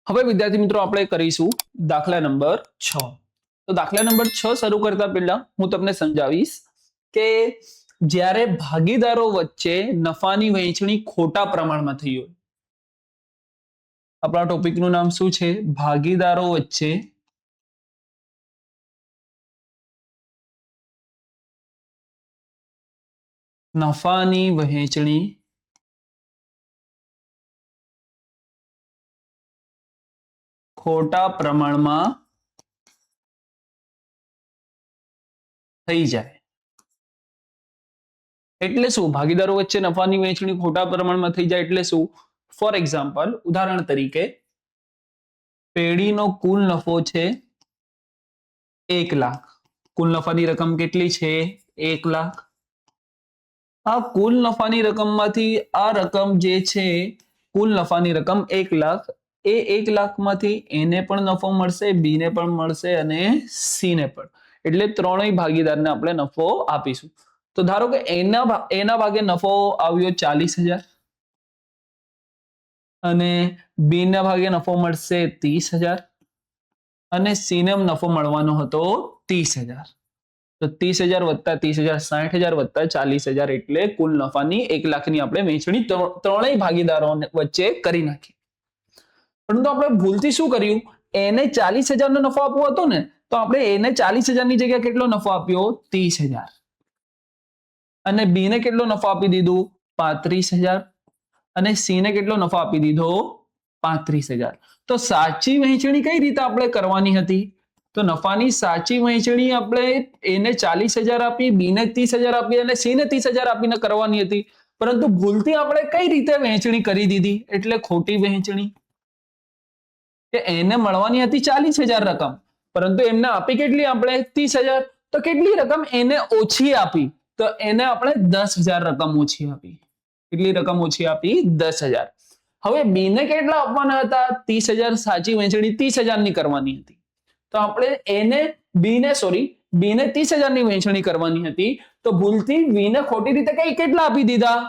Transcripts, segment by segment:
હવે વિદ્યાર્થી મિત્રો આપણે કરીશું દાખલા નંબર 6. તો દાખલા નંબર 6 શરૂ કરતા પહેલા હું તમને સમજાવીશ કે જ્યારે ભાગીદારો વચ્ચે નફાની વહેંચણી ખોટા પ્રમાણમાં થઈ હોય. આપણા ટોપિકનું નામ શું છે? ભાગીદારો વચ્ચે નફાની વહેંચણી ખોટા પ્રમાણમાં થઈ જાય એટલે શું? ભાગીદારો વચ્ચે નફાની વહેંચણી ખોટા પ્રમાણમાં થઈ જાય એટલે શું? ફોર એક્ઝામ્પલ, ઉદાહરણ તરીકે પેઢીનો કુલ નફો છે 1 લાખ. કુલ નફાની રકમ કેટલી છે? 1 લાખ. આ કુલ નફાની રકમમાંથી આ રકમ જે છે, કુલ નફાની રકમ 1 લાખ, એ 1 લાખમાંથી એને પણ નફો મળશે, બી ને પણ મળશે અને સી ને પણ. એટલે ત્રણેય ભાગીદારને આપણે નફો આપીશું. તો ધારો કે એના ભાગે નફો આવ્યો 40,000 અને બી ના ભાગે નફો મળશે 30,000 અને સી ને નફો મળવાનો હતો 30,000. તો 30,000 વત્તા 30,000 60,000 વત્તા 40,000 એટલે કુલ નફાની 1 લાખની આપણે વહેંચણી ત્રણેય ભાગીદારો વચ્ચે કરી નાખી. પરંતુ આપણે ભૂલથી શું કર્યું? એને 40,000 નો નફો આપવો હતો ને, તો આપણે એને 40,000 ની જગ્યાએ કેટલો નફો આપ્યો? 30,000. અને બી ને કેટલો નફો આપી દીધું? 35,000 અને સી ને કેટલો નફો આપી દીધો? 35,000. તો સાચી વહેંચણી કઈ રીતે આપણે કરવાની હતી? તો નફાની સાચી વહેંચણી આપણે એને 40,000 આપી, બી ને 30,000 આપી અને સી ને 30,000 આપીને કરવાની હતી. પરંતુ ભૂલથી આપણે કઈ રીતે વહેંચણી કરી દીધી? એટલે ખોટી વહેંચણી. કે એને મળવાની હતી 40,000 રકમ, પરંતુ એમને આપી કેટલી? આપણે 30,000. તો કેટલી રકમ એને ઓછી આપી? તો એને આપણે 10,000 રકમ ઓછી આપી. કેટલી રકમ ઓછી આપી? 10,000. હવે બી ને કેટલા આપવાના હતા? 30,000. સાચી વહેંચણી 30,000 ની કરવાની હતી. તો આપણે બી ને 30,000 ની વહેંચણી કરવાની હતી. તો ભૂલથી બી ને ખોટી રીતે કેટલા આપી દીધા?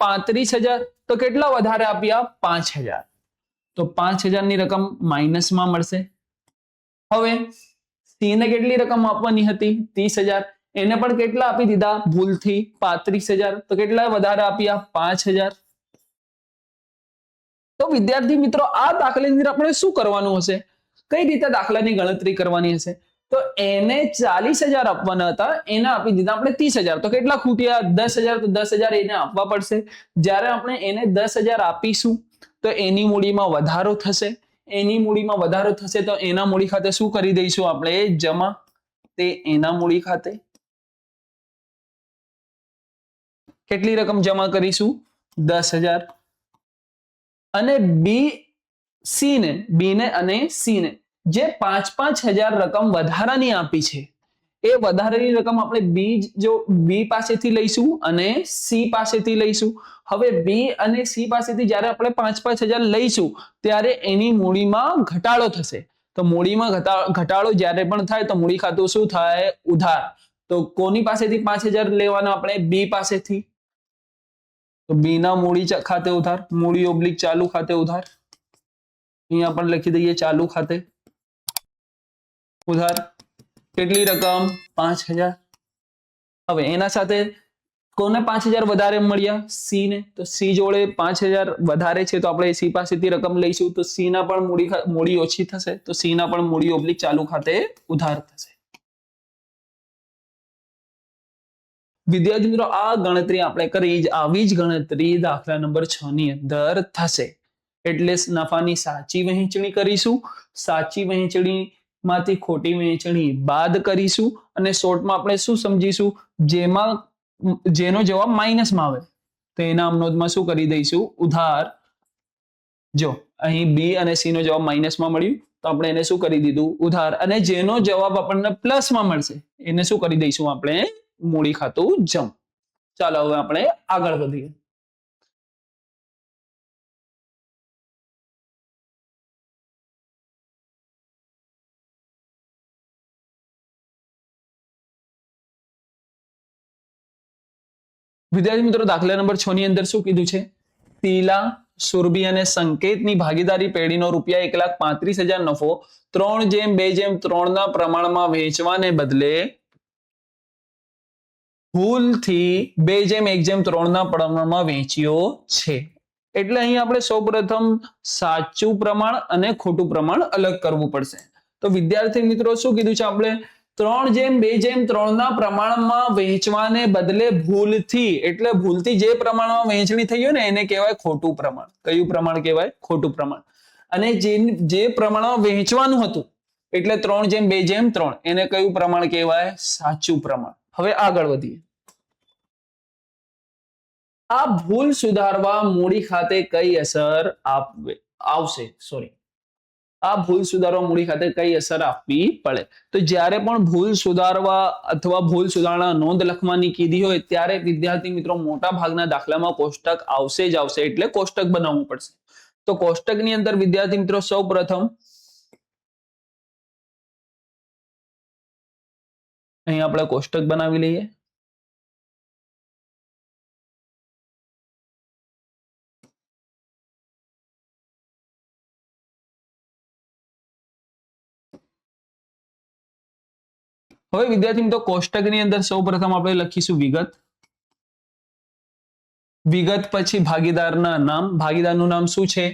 35,000. તો કેટલા વધારે આપ્યા? 5,000. તો 5,000 ની રકમ માઇનસમાં મળશે. હવે સી ને કેટલી રકમ આપવાની હતી? 30,000. એને પણ કેટલા આપી દીધા? ભૂલથી 35,000. તો કેટલા વધારે આપ્યા? 5,000. તો વિદ્યાર્થી મિત્રો, આ દાખલાની અંદર આપણે શું કરવાનું હશે? કઈ રીતે દાખલાની ગણતરી કરવાની હશે? તો એને 40,000 આપવાના હતા, એને આપી દીધા આપણે 30,000. તો કેટલા ખૂટ્યા? 10,000. તો 10,000 એને આપવા પડશે. જ્યારે આપણે એને 10,000 આપીશું તો એની મૂડીમાં વધારો થશે. એની મૂડીમાં વધારો થશે તો એના મૂડી ખાતે શું કરી દઈશું? આપણે જમા. તે એના મૂડી ખાતે કેટલી રકમ જમા કરીશું? 10,000. અને બી ને અને સી ને જે 5,000 રકમ વધારાની આપી છે, એ વધારાની રકમ આપણે બી પાસેથી લઈશું અને સી પાસેથી લઈશું. હવે બી અને સી પાસેથી જ્યારે આપણે 5,000 લઈશું ત્યારે એની મૂડીમાં ઘટાડો થશે. તો મૂડીમાં ઘટાડો જ્યારે પણ થાય તો મૂડી ખાતું શું થાય? ઉધાર. તો કોની પાસેથી 5,000 લેવાના? આપણે બી પાસેથી. તો બી ના મૂડી ખાતે ઉધાર, મૂડી ઓબ્લિક ચાલુ ખાતે ઉધાર. અહીંયા પણ લખી દઈએ ચાલુ ખાતે ઉધાર. કેટલી રકમ? 5,000. હવે એના સાથે કોને 5,000 વધારે મળ્યા? સી ને. તો સી જોડે 5,000 વધારે છે તો આપણે સી પાસેથી રકમ લઈશું. તો સી ના પણ મૂડી ઓછી થશે. તો સી ના પણ મૂડી ઓબ્લિક ચાલુ ખાતે ઉધાર થશે. વિદ્યાર્થી મિત્રો, આ ગણતરી આપણે કરી, આવી જ ગણતરી દાખલા નંબર 6 ની અંદર થશે. એટલે નફાની સાચી વહેંચણી કરીશું. સાચી વહેંચણી માંથી ખોટી વહેંચણી બાદ કરીશું અને શોર્ટમાં આપણે શું સમજીશું? જેનો જવાબ માઇનસમાં આવે તો એના અમનોધમાં શું કરી દઈશું? ઉધાર. જો અહીં બી અને સી નો જવાબ માઇનસમાં મળ્યું તો આપણે એને શું કરી દીધું? ઉધાર. અને જેનો જવાબ આપણને પ્લસમાં મળશે એને શું કરી દઈશું? આપણે મૂડી ખાતું જમ. ચાલો હવે આપણે આગળ વધીએ. વિદ્યાર્થી મિત્રો, દાખલા નંબર 6 ની અંદર શું કીધું છે? પીલા સુરભી અને સંકેતની ભાગીદારી પેઢીનો રૂપિયા 1,35,000 નફો 3:2:3 ના પ્રમાણમાં વેચવાને બદલે ભૂલથી 2:1:3 ના પ્રમાણમાં વેચ્યો છે. એટલે અહીં આપણે સૌપ્રથમ સાચું પ્રમાણ અને ખોટું પ્રમાણ અલગ કરવું પડશે. તો વિદ્યાર્થી મિત્રો શું કીધું છે આપણે 3:2:3 ના પ્રમાણમાં વેચવાને બદલે ભૂલથી, એટલે ભૂલથી જે પ્રમાણમાં વહેંચણી થઈ હોય ને એને કહેવાય ખોટું પ્રમાણ. કયું પ્રમાણ કહેવાય? ખોટું પ્રમાણ. અને જે પ્રમાણમાં વહેંચવાનું હતું એટલે 3:2:3 એને કયું પ્રમાણ કહેવાય? સાચું પ્રમાણ. હવે આગળ વધીએ. આ ભૂલ સુધારવા મૂડી ખાતે કઈ અસર આવશે? આ ભૂલ સુધારવા મૂડી ખાતે કઈ અસર આપવી પડે? તો જ્યારે પણ ભૂલ સુધારવા અથવા ભૂલ સુધારણા નોંધ લખવાની કીધી હોય ત્યારે વિદ્યાર્થી મિત્રો મોટા ભાગના દાખલામાં કોષ્ટક આવશે જ આવશે, એટલે કોષ્ટક બનાવવું પડશે. તો કોષ્ટકની અંદર વિદ્યાર્થી મિત્રો સૌપ્રથમ અહીં આપણે કોષ્ટક બનાવી લઈએ. હવે વિદ્યાર્થી મિત્રો કોષ્ટકની અંદર સૌપ્રથમ આપણે લખીશું વિગત. વિગત પછી ભાગીદારના નામ. ભાગીદારનું નામ શું છે?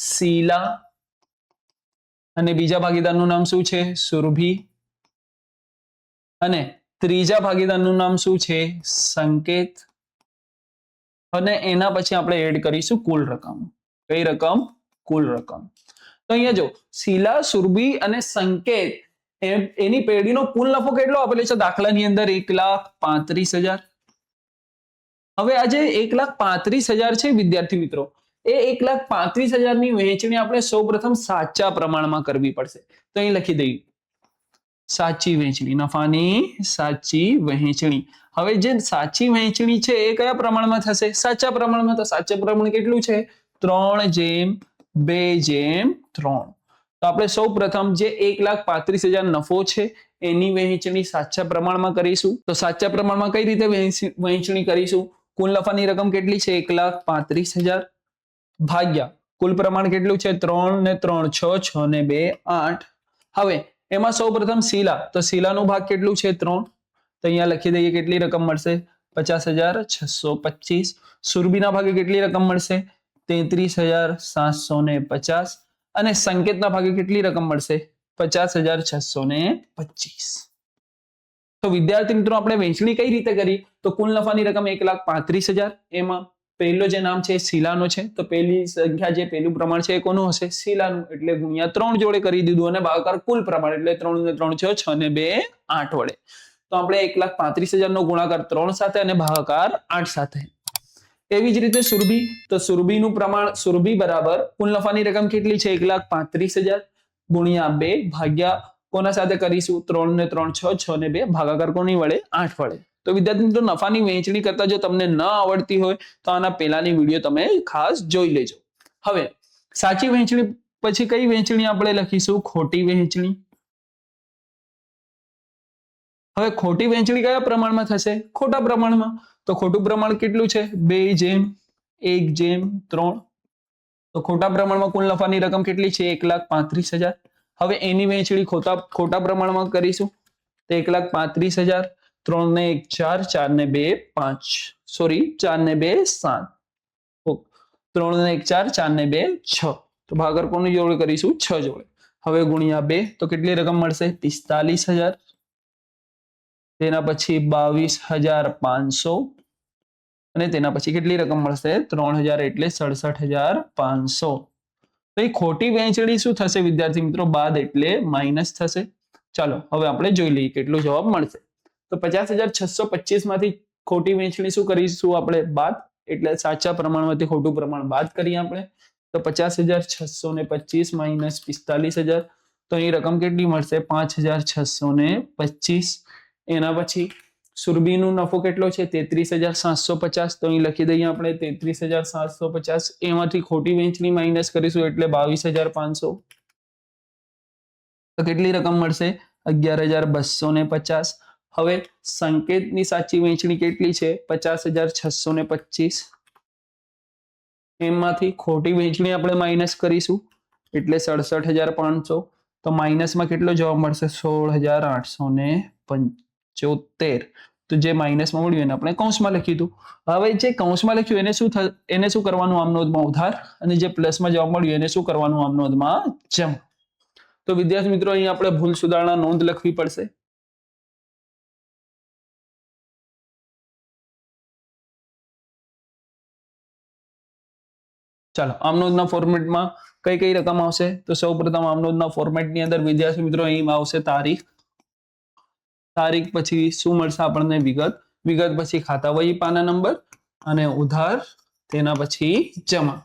શીલા. અને બીજા ભાગીદારનું નામ શું છે? સુરભી. અને ત્રીજા ભાગીદારનું નામ શું છે? સંકેત. અને એના પછી આપણે એડ કરીશું કુલ રકમ. કઈ રકમ? કુલ રકમ. તો અહીંયા જો શીલા, સુરભી અને સંકેત એની પેઢીનો કુલ નફો કેટલો આપેલો છે દાખલાની અંદર? 1,35,000. હવે આ જે 1,35,000 છે વિદ્યાર્થી મિત્રો, એ 1,35,000 ની વહેંચણી આપણે સૌપ્રથમ સાચા પ્રમાણમાં કરવી પડશે. તો અહીં લખી દઈએ સાચી વહેંચણી, નફાની સાચી વહેંચણી. હવે જે સાચી વહેંચણી છે એ કયા પ્રમાણમાં થશે? સાચા પ્રમાણમાં. તો સાચા પ્રમાણ કેટલું છે? 3:2:3. તો આપણે સૌપ્રથમ જે 1,35,000 નફો છે એની વહેંચણી સાચા પ્રમાણમાં કરીશું. તો સાચા પ્રમાણમાં કઈ રીતે વહેંચણી કરીશું? કુલ નફાની રકમ કેટલી છે? 1,35,000 ભાગ્યા કુલ પ્રમાણ કેટલું છે? 3 ને 3 6, 6 ને 2 8. હવે એમાં સૌપ્રથમ શીલા, તો શીલાનું ભાગ કેટલું છે? 3. તો અહીંયા લખી દઈએ કેટલી રકમ મળશે? 50,625. સુરભીના ભાગે કેટલી રકમ મળશે? 33,750. અને સંકેતના ભાગે કેટલી રકમ મળશે? 50,625. તો વિદ્યાર્થી મિત્રો આપણે વહેંચણી કઈ રીતે કરી? તો કુલ નફાની રકમ 1,35,000. એમાં પહેલો જે નામ છે શીલાનો છે, તો પહેલી સંખ્યા જે પહેલું પ્રમાણ છે એ કોનું હશે? શીલાનું. એટલે ગુણ્યા 3 જોડે કરી દીધું અને ભાગાકાર કુલ પ્રમાણ એટલે 3 ને 3 6, 6 ને 2 8 વડે. તો આપણે 1,35,000 નો ગુણાકાર 3 સાથે અને ભાગાકાર 8 સાથે. એવી જ રીતે સુરભી, તો સુરભીનું પ્રમાણ સુરભી બરાબર કુલ નફાની રકમ કેટલી છે? 1,35,000 ગુણ્યા 2 ભાગ્યા કોના સાથે કરીશું? 3 ને 3 6, 6 ને 2 ભાગાકાર કોની વડે? 8 વડે. તો વિદ્યાર્થી મિત્રો નફાની વહેંચણી કરતા જો તમને ન આવડતી હોય તો આના પહેલાની વિડીયો તમે ખાસ જોઈ લેજો. હવે સાચી વહેંચણી પછી કઈ વહેંચણી આપણે લખીશું? ખોટી વહેંચણી. હવે ખોટી વહેંચણી કયા પ્રમાણમાં થશે? ખોટા પ્રમાણમાં. તો ખોટું પ્રમાણ કેટલું છે? 2:1:3. તો ખોટા પ્રમાણમાં કુલ નફાની રકમ કેટલી છે? 1,35,000. હવે એની વહેંચણી ખોટા પ્રમાણમાં કરીશું. તો 1,35,000. 3 ને 1 4, 4 ને 2 5. સોરી 4 ને 2 7. 3 ને 1 4, 4 ને 2 6. તો ભાગાકાર કોની જોડે કરીશું? 6 જોડે. હવે ગુણ્યા 2 તો કેટલી રકમ મળશે? 45,000. તેના પછી 22,500. અને તેના પછી કેટલી રકમ મળશે? 3,000 એટલે 67,500. તો એ ખોટી વહેંચણી શું થશે વિદ્યાર્થી મિત્રો? બાદ એટલે માઇનસ થશે. ચાલો હવે આપણે જોઈ લઈએ કેટલો જવાબ મળશે. તો 50,625 માંથી ખોટી વહેંચણી શું કરીશું આપણે? બાદ. એટલે સાચા પ્રમાણમાંથી ખોટું પ્રમાણ બાદ કરીએ આપણે. તો 50,625 માઇનસ 45,000. તો એ રકમ કેટલી મળશે? 5,625. એના પછી સુરભીનો નફો કેટલો છે? 33,750. તો અહીં લખી દઈએ આપણે 33,750. એમાંથી ખોટી વહેંચણી માઇનસ કરીશું એટલે 22,500. તો કેટલી રકમ મળશે? 11,250. હવે સંકેતની સાચી વહેંચણી કેટલી છે? 50,625. એમાંથી ખોટી વહેંચણી આપણે માઇનસ કરીશું એટલે 67,500. તો માઇનસમાં કેટલો જવાબ મળશે? 16,875. તો જે માઇનસમાં મળ્યું એને આપણે કૌંસમાં લખી દીધું. હવે જે કૌંસમાં લખ્યું એને શું કરવાનું? આમ નોંધમાં ઉધાર. અને જે પ્લસમાં જવાબ મળ્યું એને શું કરવાનું? આમ નોંધમાં જમા. તો વિદ્યાર્થી મિત્રો અહીં આપણે ભૂલ સુધારણા નોંધ લખવી પડશે. ચાલો આમનોંધના ફોર્મેટમાં કઈ કઈ રકમ આવશે? તો સૌપ્રથમ આમનોંધના ફોર્મેટની અંદર વિદ્યાર્થી મિત્રો અહીં આવશે તારીખ. તારીખ પછી શું મળશે આપણને? વિગત. વિગત પછી ખાતા વહી પાના નંબર અને ઉધાર, તેના પછી જમા.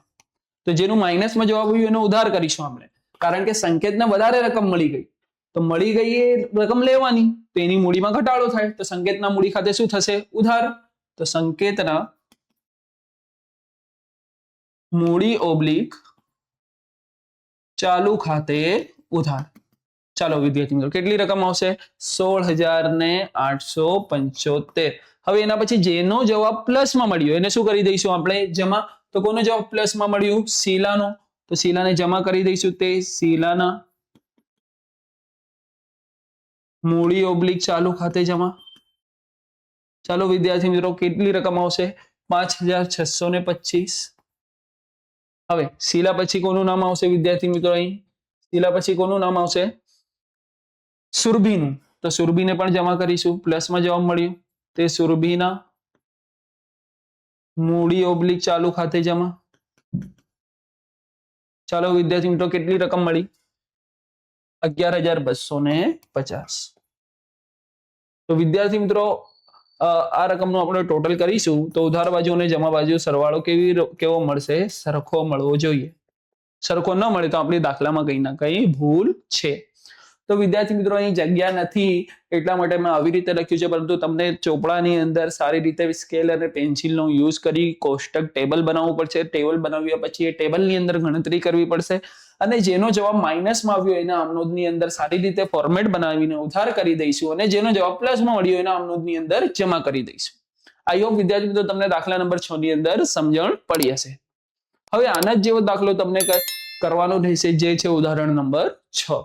તો જેનું માઇનસમાં જવાબ આવ્યું એનો ઉધાર કરીશું આપણે, કારણ કે સંકેતને વધારે રકમ મળી ગઈ. તો મળી ગઈ એ રકમ લેવાની, તો એની મૂડીમાં ઘટાડો થાય. તો સંકેતના મૂડી ખાતે શું થશે? ઉધાર. તો સંકેતના મૂડી ઓબ્લિક ચાલુ ખાતે ઉધાર. ચાલો વિદ્યાર્થી મિત્રો કેટલી રકમ આવશે? 16,875. હવે એના પછી જેનો જવાબ પ્લસમાં મળ્યો એને શું કરી દઈશું આપણે? જમા. તો કોનો જવાબ પ્લસમાં મળ્યું? શીલાનો. તો શીલાને જમા કરી દઈશું. તે શીલાના મૂડી ઓબ્લિક ચાલુ ખાતે જમા. ચાલો વિદ્યાર્થી મિત્રો કેટલી રકમ આવશે? 5,625. હવે શીલા પછી કોનું નામ આવશે વિદ્યાર્થી મિત્રો? અહીં શીલા પછી કોનું નામ આવશે? સુરભીનું. તો સુરભીને પણ જમા કરીશું. પ્લસમાં જવાબ મળ્યું તે સુરભીના મૂડી ઓબ્લિક ચાલુ ખાતે જમા. ચાલો વિદ્યાર્થી મિત્રો કેટલી રકમ મળી? 11,250. તો વિદ્યાર્થી મિત્રો આ રકમનું આપણે ટોટલ કરીશું તો ઉધાર બાજુ અને જમા બાજુ સરવાળો કેવો મળશે? સરખો મળવો જોઈએ. સરખો ન મળે તો આપણી દાખલામાં કંઈ ના કંઈ ભૂલ છે. તો વિદ્યાર્થી મિત્રો અહીં જગ્યા નથી એટલા માટે મેં આવી રીતે લખ્યું છે, પરંતુ તમને ચોપડાની અંદર સારી રીતે સ્કેલ અને પેન્સિલનો યુઝ કરી કોષ્ટક ટેબલ બનાવવું પડશે. ટેબલ બનાવ્યા પછી એ ટેબલની અંદર ગણતરી કરવી પડશે અને જેનો જવાબ માઇનસમાં આવ્યો એના આમનોંધની અંદર સારી રીતે ફોર્મેટ બનાવીને ઉધાર કરી દઈશું અને જેનો જવાબ પ્લસમાં મળ્યો એના આમનોંધની અંદર જમા કરી દઈશું. આઈ હોપ વિદ્યાર્થી મિત્રો તમને દાખલા નંબર 6 ની અંદર સમજણ પડી હશે. હવે આના જ જેવો દાખલો તમને કરવાનો રહેશે, જે છે ઉદાહરણ નંબર 6.